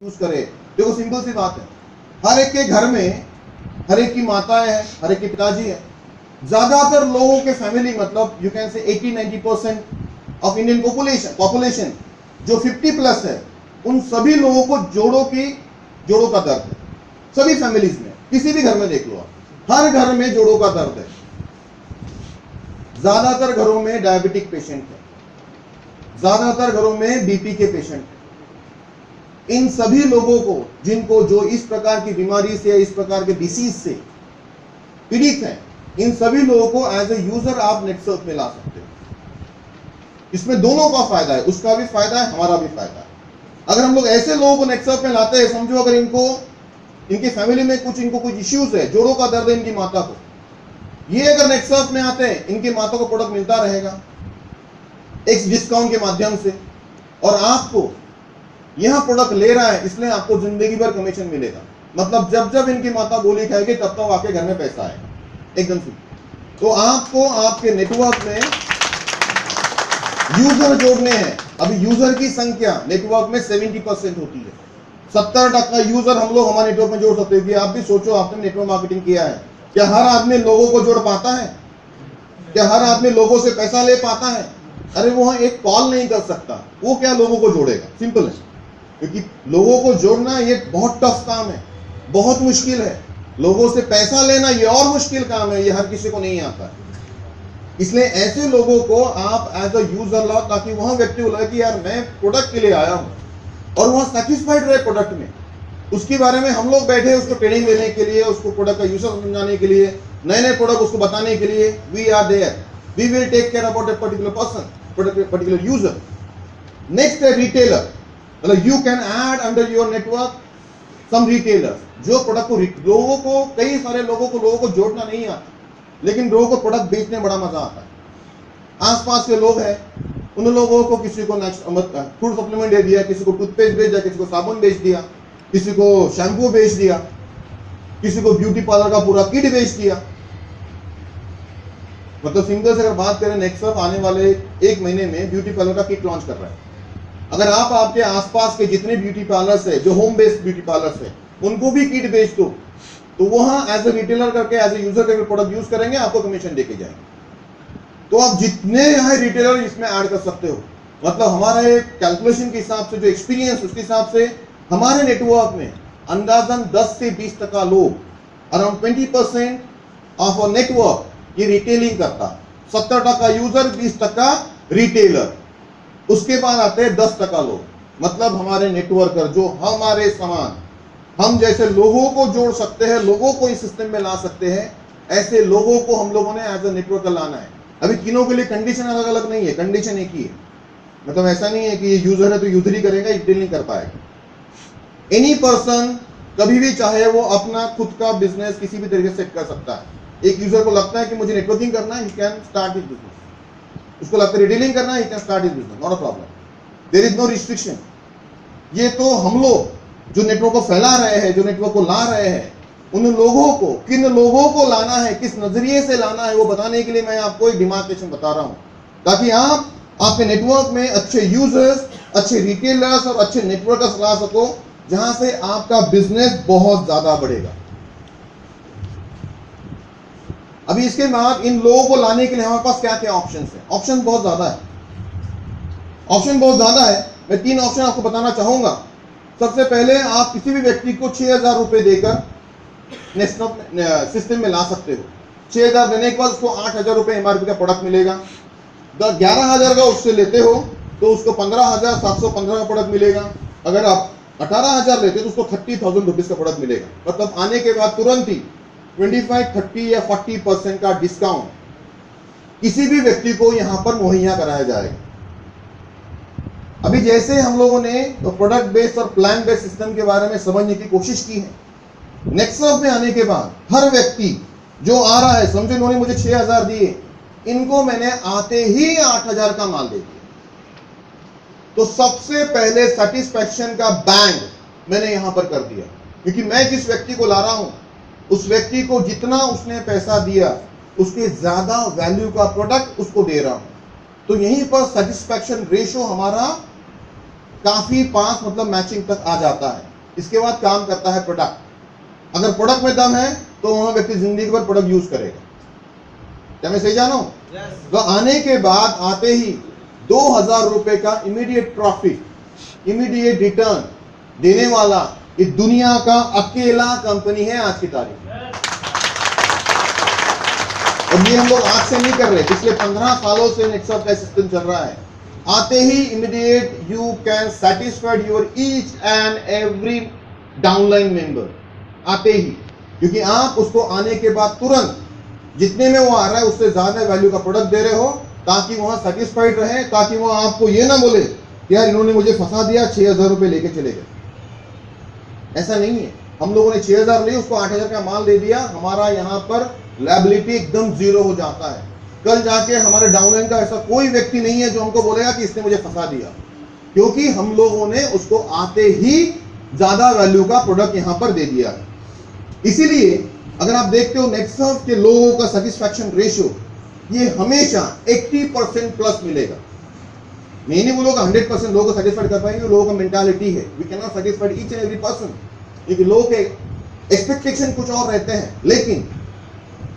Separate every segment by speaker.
Speaker 1: Use करे। देखो simple सी बात है, हर एक के घर में हर एक की माताएं हैं, हर एक के पिताजी है। ज्यादातर लोगों के फैमिली मतलब you can say 80-90% of Indian population जो 50 प्लस है, उन सभी लोगों को जोड़ों का दर्द है। सभी फैमिलीज में किसी भी घर में देख लो आप, हर घर में जोड़ों का दर्द है। ज्यादातर घरों में डायबिटिक पेशेंट है, ज्यादातर घरों में बीपी के पेशेंट है। इन सभी लोगों को जिनको जो इस प्रकार की बीमारी से, इस प्रकार के डिसीज से पीड़ित हैं, इन सभी लोगों को एज ए यूजर आप नेटसर्फ में ला सकते हो। इसमें दोनों का फायदा है, उसका भी फायदा है, हमारा भी फायदा है। अगर हम लोग ऐसे लोगों को नेटसर्फ में लाते हैं, समझो अगर इनकी फैमिली में कुछ इश्यूज है, जोड़ों का दर्द है इनकी माता को, ये अगर नेटसर्फ में आते हैं, इनकी माता को प्रोडक्ट मिलता रहेगा एक डिस्काउंट के माध्यम से, और आपको यहां प्रोडक्ट ले रहा है इसलिए आपको जिंदगी भर कमीशन मिलेगा। मतलब जब जब इनकी माता गोली खाएगी तब तक आपके घर में पैसा आएगा, एकदम से। तो आपको आपके नेटवर्क में यूजर जोड़ने हैं। अभी यूजर की संख्या नेटवर्क में 70% होती है। 70% यूजर हम लोग हमारे नेटवर्क में जोड़ सकते हैं। आप भी सोचो, आपने नेटवर्क मार्केटिंग किया है, क्या हर आदमी लोगों को जोड़ पाता है? क्या हर आदमी लोगों से पैसा ले पाता है? अरे वो एक कॉल नहीं कर सकता, वो क्या लोगों को जोड़ेगा? सिंपल है, क्योंकि लोगों को जोड़ना ये बहुत टफ काम है, बहुत मुश्किल है। लोगों से पैसा लेना ये और मुश्किल काम है, ये हर किसी को नहीं आता। इसलिए ऐसे लोगों को आप एज अ यूजर लाओ, ताकि वहां व्यक्ति को लगे कि यार मैं प्रोडक्ट के लिए आया हूं और वहां सेटिस्फाइड रहे प्रोडक्ट में। उसके बारे में हम लोग बैठे उसको ट्रेनिंग देने के लिए, उसको प्रोडक्ट का यूजर समझाने के लिए, नए नए प्रोडक्ट उसको बताने के लिए। We are there, we will take care about a particular person, particular user. Next है रिटेलर। मतलब you can add under your network some retailers, जो प्रोडक्ट को कई सारे लोगों को जोड़ना नहीं आता, लेकिन लोगों को प्रोडक्ट बेचने में बड़ा मजा आता है। आसपास के लोग हैं, उन लोगों को किसी को फूड सप्लीमेंट दे दिया, किसी को टूथपेस्ट बेच दिया, किसी को साबुन बेच दिया, किसी को शैम्पू बेच दिया, किसी को ब्यूटी पार्लर का पूरा किट बेच दिया। मतलब सिंपल से अगर बात करें, नेक्सर्फ आने वाले 1 महीने में ब्यूटी पार्लर का किट लॉन्च कर रहा है। अगर आप आपके आसपास के जितने ब्यूटी पार्लर्स है, जो होम बेस्ड ब्यूटी पार्लर्स है, उनको भी किट बेच दो, तो वहां एज ए रिटेलर करके, एज ए यूजर करके प्रोडक्ट यूज करेंगे, आपको कमीशन देके जाएंगे। तो आप जितने यहाँ रिटेलर इसमें ऐड कर सकते हो। मतलब हमारे कैलकुलेशन के हिसाब से, जो एक्सपीरियंस, उसके हिसाब से हमारे नेटवर्क में अंदाजन 10 से 20% लोग, अराउंड 20% ऑफ अ नेटवर्क ये रिटेलिंग करता। 70% यूजर, 20% रिटेलर। उसके बाद आते हैं 10% लोग, मतलब हमारे नेटवर्कर, जो हमारे समान हम जैसे लोगों को जोड़ सकते हैं, लोगों को इस सिस्टम में ला सकते हैं। ऐसे लोगों को हम लोगों ने एज ए नेटवर्कर लाना है। अभी तीनों के लिए कंडीशन अलग अलग नहीं है, कंडीशन एक ही है। मतलब ऐसा नहीं है कि ये यूजर है तो यूजर ही करेगा, ये डील नहीं कर पाएगा। एनी पर्सन कभी भी चाहे वो अपना खुद का बिजनेस किसी भी तरीके से सेट कर सकता है। एक यूजर को लगता है कि मुझे नेटवर्किंग करना है, he can start his business. उसको लगता है रिटेलिंग करना है, he can start his business, not a problem, there is no restriction. ये तो हम लोग जो नेटवर्क को फैला रहे हैं, जो नेटवर्क को ला रहे हैं, उन लोगों को, किन लोगों को लाना है, किस नजरिए से लाना है, वो बताने के लिए मैं आपको एक डिमार्केशन बता रहा हूं, ताकि आप आपके नेटवर्क में अच्छे यूजर्स, अच्छे रिटेलर्स और अच्छे नेटवर्कर्स ला सको, जहां से आपका बिजनेस बहुत ज्यादा बढ़ेगा। अभी इसके बाद इन लोगों को लाने के लिए हमारे पास क्या क्या ऑप्शंस हैं? ऑप्शन बहुत ज्यादा है। मैं 3 ऑप्शन आपको बताना चाहूंगा। सबसे पहले, आप किसी भी व्यक्ति को 6000 रुपए देकर सिस्टम में ला सकते हो। 6000 देने के बाद उसको 8000 रुपए एमआरपी का प्रोडक्ट मिलेगा। 11000 का उससे लेते हो तो उसको 15715 का प्रोडक्ट मिलेगा। अगर आप 18000 लेते हो तो उसको 30,000 रुपीज का प्रोडक्ट मिलेगा। मतलब आने के बाद तुरंत ही 25, 30 या 40% का डिस्काउंट किसी भी व्यक्ति को यहां पर मुहैया कराया जाएगा। अभी जैसे हम लोगों ने प्रोडक्ट बेस्ड और प्लान बेस्ड सिस्टम के बारे में समझने की कोशिश की है, नेक्सर्फ में आने के बाद हर व्यक्ति जो आ रहा है, समझो इन्होंने मुझे 6000 दिए, इनको मैंने आते ही 8000 का माल दे दिया, तो सबसे पहले सेटिस्फैक्शन का बैंड मैंने यहां पर कर दिया। क्योंकि मैं जिस व्यक्ति को ला रहा हूं, उस व्यक्ति को जितना उसने पैसा दिया, उसके ज्यादा वैल्यू का प्रोडक्ट उसको दे रहा हूं। तो यहीं पर सेटिस्फैक्शन रेशो हमारा काफी पास, मतलब मैचिंग तक आ जाता है। इसके बाद काम करता है प्रोडक्ट। अगर प्रोडक्ट में दम है तो वहां व्यक्ति जिंदगी भर प्रोडक्ट यूज करेगा। क्या मैं सही जाना हूं? तो आने के बाद आते ही 2000 रुपए का इमीडिएट प्रॉफिट, इमीडिएट रिटर्न देने वाला इस दुनिया का अकेला कंपनी है आज की तारीख में। और ये हम लोग आज से नहीं कर रहे, पिछले 15 सालों से नेक्सॉफ्ट का सिस्टम चल रहा है। आते ही immediate you can satisfied your each and every downline member, आते ही, क्योंकि आप उसको आने के बाद तुरंत जितने में वो आ रहा है उससे ज्यादा वैल्यू का प्रोडक्ट दे रहे हो, ताकि वहां सेटिस्फाइड रहे, ताकि वहां आपको ये ना बोले यार इन्होंने मुझे फंसा दिया, 6000 रुपए लेके चले गए। ऐसा नहीं है, हम लोगों ने 6000 लिए, उसको 8000 का माल दे दिया, हमारा यहाँ पर लायबिलिटी एकदम जीरो हो जाता है। कल जाके हमारे डाउनलाइन का ऐसा कोई व्यक्ति नहीं है जो हमको बोलेगा कि इसने मुझे फंसा दिया, क्योंकि हम लोगों ने उसको आते ही ज्यादा वैल्यू का प्रोडक्ट यहाँ पर दे दिया है। इसीलिए अगर आप देखते हो नेक्सॉफ्ट के लोगों का सेटिस्फैक्शन रेशियो ये हमेशा 80% प्लस मिलेगा। मैं नहीं बोलूंगा 100% लोगों को सेटिस्फाइड कर पाएंगे, लोगों का मेंटालिटी है, we can not satisfied each and every person, क्योंकि लोगों के एक्सपेक्टेशन कुछ और रहते हैं। लेकिन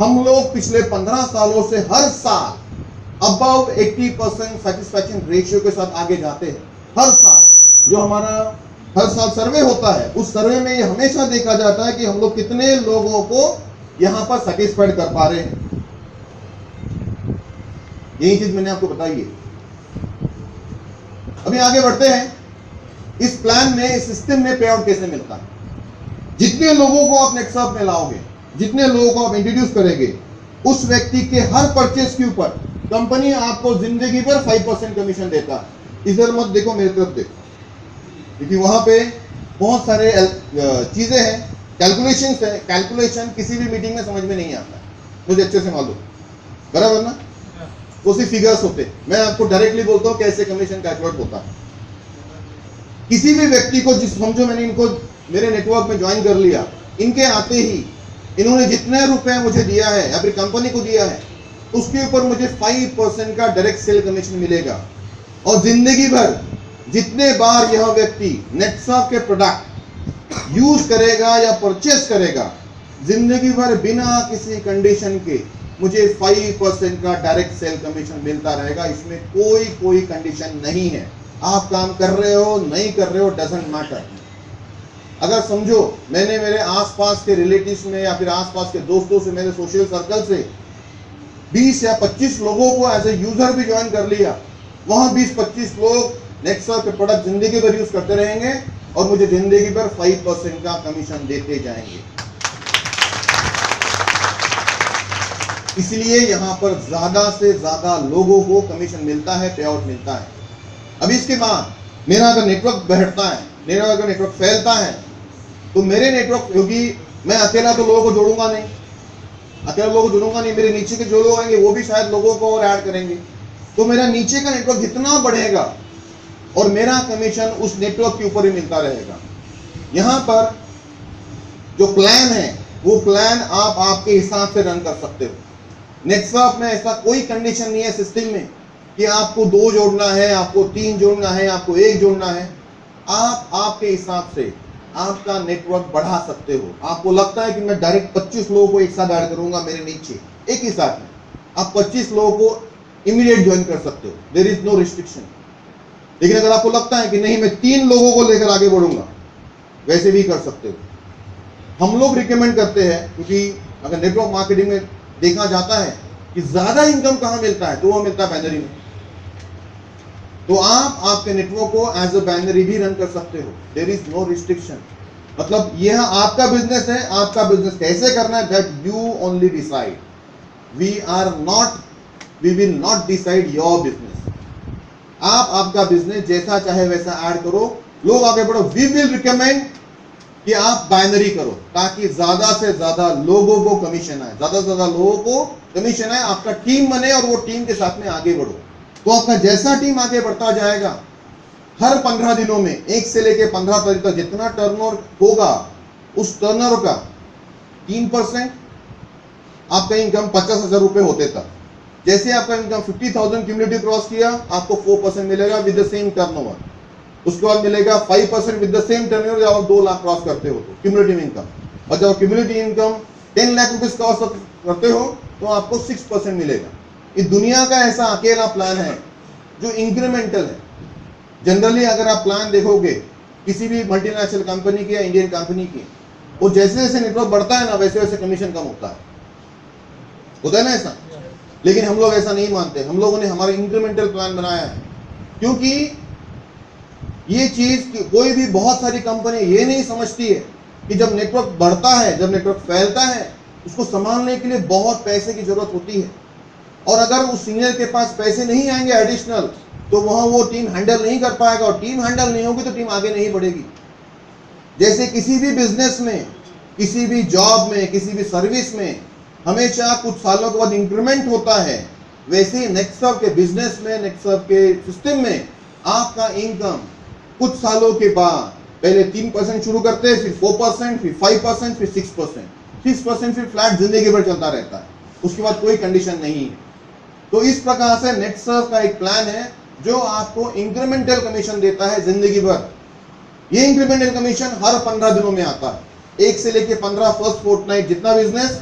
Speaker 1: हम लोग पिछले 15 सालों से हर साल अबव 80% सेटिस्फैक्शन रेशियो के साथ आगे जाते हैं। हर साल जो हमारा हर साल सर्वे होता है, उस सर्वे में ये हमेशा देखा जाता है कि हम लोग कितने लोगों को यहां पर सेटिस्फाइड कर पा रहे हैं। यही चीज मैंने आपको बताई है। अभी आगे बढ़ते हैं। इस प्लान में, इस सिस्टम में पे आउट कैसे मिलता है। जितने लोगों को आप नेक्सॉफ्ट में लाओगे, जितने लोगों को आप इंट्रोड्यूस करेंगे, उस व्यक्ति के हर परचेस के ऊपर कंपनी आपको जिंदगी भर 5% कमीशन देता है। इधर मत देखो, मेरी तरफ देखो, क्योंकि वहां पे बहुत सारे चीजें हैं, कैलकुलेशंस है। कैलकुलेशन किसी भी मीटिंग में समझ में नहीं आता, मुझे अच्छे से मालूम, बराबर ना। वो सिर्फ फिगर्स होते, मैं आपको डायरेक्टली बोलता हूँ कैसे कमीशन कैलकुलेट होता है। किसी भी व्यक्ति को, जिस समझो मैंने इनको मेरे नेटवर्क में ज्वाइन कर लिया, इनके आते ही इन्होंने जितने रुपए मुझे दिया है या फिर कंपनी को दिया है, उसके ऊपर मुझे 5% का डायरेक्ट सेल कमीशन मिलेगा। और जिंदगी भर जितने बार यह व्यक्ति नेक्सॉफ्ट के प्रोडक्ट यूज करेगा या परचेस करेगा, जिंदगी भर बिना किसी कंडीशन के मुझे 5% का डायरेक्ट सेल कमीशन मिलता रहेगा। इसमें कोई कंडीशन नहीं है। आप काम कर रहे हो नहीं कर रहे हो, डजंट मैटर। अगर समझो मैंने मेरे आसपास के रिलेटिव्स में या फिर आसपास के दोस्तों से, मेरे सोशल सर्कल से 20 या 25 लोगों को एज ए यूजर भी ज्वाइन कर लिया, वहां 20-25 लोग नेक्सॉफ्ट के प्रोडक्ट जिंदगी भर यूज करते रहेंगे और मुझे जिंदगी भर 5% का कमीशन देते जाएंगे। इसलिए यहां पर ज्यादा से ज्यादा लोगों को कमीशन मिलता है, पे आउट मिलता है। अब इसके बाद मेरा अगर नेटवर्क बढ़ता है, मेरा अगर नेटवर्क फैलता है, तो मेरे नेटवर्क, क्योंकि मैं अकेला तो लोगों को जोड़ूंगा नहीं, मेरे नीचे के जो लोग आएंगे वो भी शायद लोगों को और ऐड करेंगे, तो मेरा नीचे का नेटवर्क जितना बढ़ेगा और मेरा कमीशन उस नेटवर्क के ऊपर ही मिलता रहेगा। यहां पर जो प्लान है वो प्लान आप आपके हिसाब से रन कर सकते हो। नेक्सॉफ्ट में ऐसा कोई कंडीशन नहीं है सिस्टम में कि आपको 2 जोड़ना है, आपको 3 जोड़ना है, आपको 1 जोड़ना है। आप आपके हिसाब से आपका नेटवर्क बढ़ा सकते हो। आपको लगता है कि मैं डायरेक्ट 25 लोगों को एक साथ ऐड करूंगा मेरे नीचे एक ही साथ में, आप 25 लोगों को इमीडिएट ज्वाइन कर सकते हो, देयर इज नो रिस्ट्रिक्शन। लेकिन अगर आपको लगता है कि नहीं मैं 3 लोगों को लेकर आगे बढ़ूंगा, वैसे भी कर सकते हो। हम लोग रिकमेंड करते हैं, क्योंकि अगर नेटवर्क मार्केटिंग में देखा जाता है कि ज्यादा इनकम कहां मिलता है, तो वो मिलता है बाइनरी में। तो आप आपके नेटवर्क को एज अ बाइनरी भी रन कर सकते हो, देयर इज नो रिस्ट्रिक्शन। मतलब यह आपका बिजनेस है, आपका बिजनेस कैसे करना है that you only decide. We will not decide your business. आप आपका बिजनेस जैसा चाहे वैसा ऐड करो, लोग आगे बढ़ो। वी विल रिकमेंड कि आप बाइनरी करो, ताकि ज्यादा से ज्यादा लोगों को कमीशन आए, ज्यादा से ज्यादा लोगों को कमीशन आए, आपका टीम बने और वो टीम के साथ में आगे बढ़ो। तो आपका जैसा टीम आगे बढ़ता जाएगा, हर 15 दिनों में 1 से लेकर 15 तारीख तक जितना टर्नओवर होगा, उस टर्नओवर का 3% आपका इनकम 50,000 रुपए होते था। जैसे आपका इनकम 50,000 क्यूमुलेटिव क्रॉस किया, आपको 4% मिलेगा विद द सेम टर्नओवर। उसके बाद मिलेगा 5% विद द सेम टर्नओवर जब आप 2 लाख क्रॉस करते हो तो क्यूमुलेटिव इनकम। और जब cumulative income 10 lakh rupees cross करते हो तो आपको 6% मिलेगा। ये दुनिया का ऐसा अकेला प्लान है जो इंक्रीमेंटल है। जनरली अगर आप प्लान देखोगे किसी भी मल्टीनेशनल कंपनी की या इंडियन कंपनी की, वो जैसे जैसे नेटवर्क बढ़ता है ना वैसे वैसे कमीशन कम होता है ना ऐसा। लेकिन हम लोग ऐसा नहीं मानते, हम लोगों ने हमारा इंक्रीमेंटल प्लान बनाया है, क्योंकि ये चीज कोई भी बहुत सारी कंपनी ये नहीं समझती है कि जब नेटवर्क बढ़ता है, जब नेटवर्क फैलता है, उसको संभालने के लिए बहुत पैसे की जरूरत होती है। और अगर उस सीनियर के पास पैसे नहीं आएंगे एडिशनल, तो वहां वो टीम हैंडल नहीं कर पाएगा, और टीम हैंडल नहीं होगी तो टीम आगे नहीं बढ़ेगी। जैसे किसी भी बिजनेस में, किसी भी जॉब में, किसी भी सर्विस में हमेशा कुछ सालों के बाद इंक्रीमेंट होता है, वैसे ही नेक्सर्व के बिजनेस में, नेक्सर्व के सिस्टम में आपका इनकम कुछ सालों के बाद पहले 3% शुरू करते हैं, फिर 4%, फिर 5%, फिर 6%, फिर फ्लैट जिंदगी भर चलता रहता है, उसके बाद कोई कंडीशन नहीं है। तो इस प्रकार से नेक्सर्व का एक प्लान है जो आपको इंक्रीमेंटल कमीशन देता है जिंदगी भर। ये इंक्रीमेंटल कमीशन हर 15 दिनों में आता है, 1 से लेकर 15 फर्स्ट फोर्टनाइट जितना बिजनेस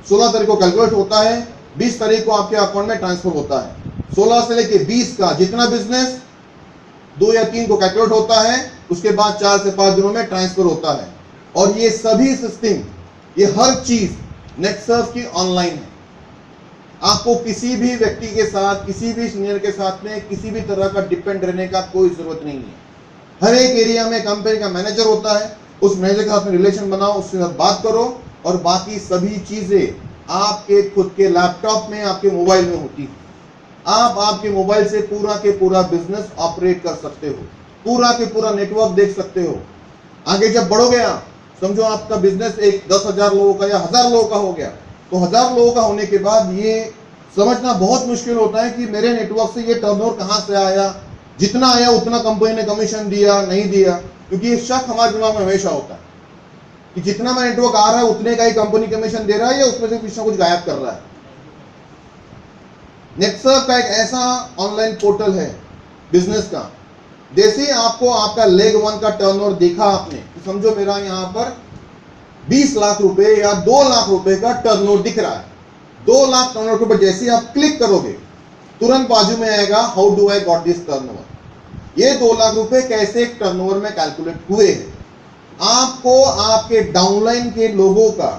Speaker 1: 16 तारीख को कैलकुलेट होता है, 20 तारीख को आपके अकाउंट में ट्रांसफर होता है। 16 से लेकर 20 का जितना बिजनेस 2 या 3 को कैलकुलेट होता है, उसके बाद 4 से 5 दिनों में ट्रांसफर होता है। और ये सभी सिस्टम, ये हर चीज नेक्सर्व की ऑनलाइन है। आपको किसी भी व्यक्ति के साथ, किसी भी सीनियर के साथ में किसी भी तरह का डिपेंड रहने का कोई जरूरत नहीं है। हर एक एरिया में कंपनी का मैनेजर होता है, उस मैनेजर के साथ में रिलेशन बनाओ, उसके साथ बात करो, और बाकी सभी चीजें आपके खुद के लैपटॉप में, आपके मोबाइल में होती है। आप आपके मोबाइल से पूरा के पूरा बिजनेस ऑपरेट कर सकते हो, पूरा के पूरा नेटवर्क देख सकते हो। आगे जब बढ़ोगे आप, समझो आपका बिजनेस एक 10,000 लोगों का या 1000 लोगों का हो गया, तो 1000 लोगों का होने के बाद ये समझना बहुत मुश्किल होता है कि मेरे नेटवर्क से ये टर्नओवर कहां से आया, जितना आया उतना कंपनी ने कमीशन दिया नहीं दिया, क्योंकि ये शक हमारे दिमाग में हमेशा होता है कि जितना मैं नेटवर्क आ रहा है उतने का ही कंपनी कमीशन दे रहा है या उसमें से कुछ ना कुछ गायब कर रहा है। नेक्सर्व का एक ऐसा ऑनलाइन पोर्टल है बिजनेस का, जैसे आपको आपका लेग 1 का टर्नओवर देखा आपने, तो समझो मेरा यहाँ पर 20 लाख रुपए या 2 लाख रुपए का टर्नओवर दिख रहा है। 2 लाख टर्नओवर के ऊपर जैसे आप क्लिक करोगे, तुरंत बाजू में आएगा how do I got this turnover. ये 2 लाख रुपए कैसे टर्नओवर में कैलकुलेट हुए हैं। आपको आपके डाउनलाइन के लोगों का,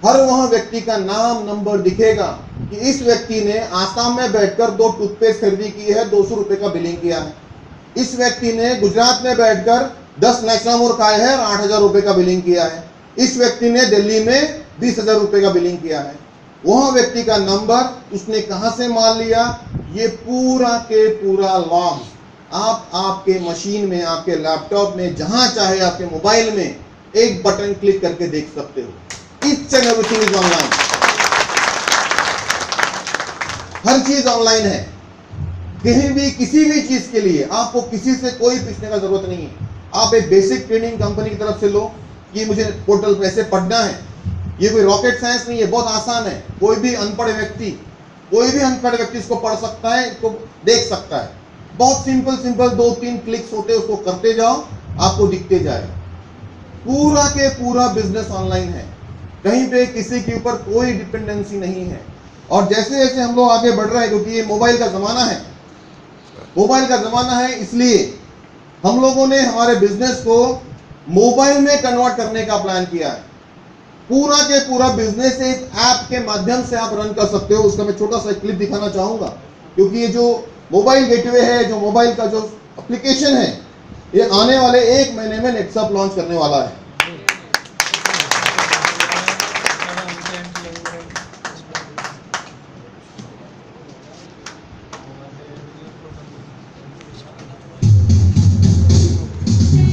Speaker 1: हर वह व्यक्ति का नाम नंबर दिखेगा कि इस व्यक्ति ने आसाम में बैठकर 2 टूथपेस्ट खरीदी की है, 200 रुपए का बिलिंग किया है। इस व्यक्ति ने गुजरात में बैठकर 10 नेशनल खाए हैं और 8,000 रुपए का बिलिंग किया है। इस व्यक्ति ने दिल्ली में 20,000 रुपए का बिलिंग किया है। वह व्यक्ति का नंबर, उसने कहां से माल लिया, ये पूरा के पूरा लॉग आप आपके मशीन में, आपके लैपटॉप में, जहां चाहे आपके मोबाइल में एक बटन क्लिक करके देख सकते हो। Each and everything is online, हर चीज ऑनलाइन है। कहीं भी किसी भी चीज के लिए आपको किसी से कोई पूछने का जरूरत नहीं है। आप एक बेसिक ट्रेनिंग कंपनी की तरफ से लो कि मुझे पोर्टल पे ऐसे पढ़ना है, ये कोई रॉकेट साइंस नहीं है, बहुत आसान है। कोई भी अनपढ़ व्यक्ति इसको पढ़ सकता है, इसको देख सकता है। बहुत सिंपल 2-3 क्लिक्स होते हैं, उसको करते जाओ, आपको दिखते जाए। पूरा के पूरा बिजनेस ऑनलाइन है, कहीं पे किसी के ऊपर कोई डिपेंडेंसी नहीं है। और जैसे जैसे हम लोग आगे बढ़ रहे हैं, क्योंकि ये मोबाइल का जमाना है, इसलिए हम लोगों ने हमारे बिजनेस को मोबाइल में कन्वर्ट करने का प्लान किया है। पूरा के पूरा बिजनेस एक ऐप के माध्यम से आप रन कर सकते हो। उसका मैं छोटा सा क्लिप दिखाना चाहूंगा, क्योंकि ये जो मोबाइल गेटवे है, जो मोबाइल का जो एप्लीकेशन है, ये आने वाले 1 महीने में नेक्सर्व लॉन्च करने वाला है।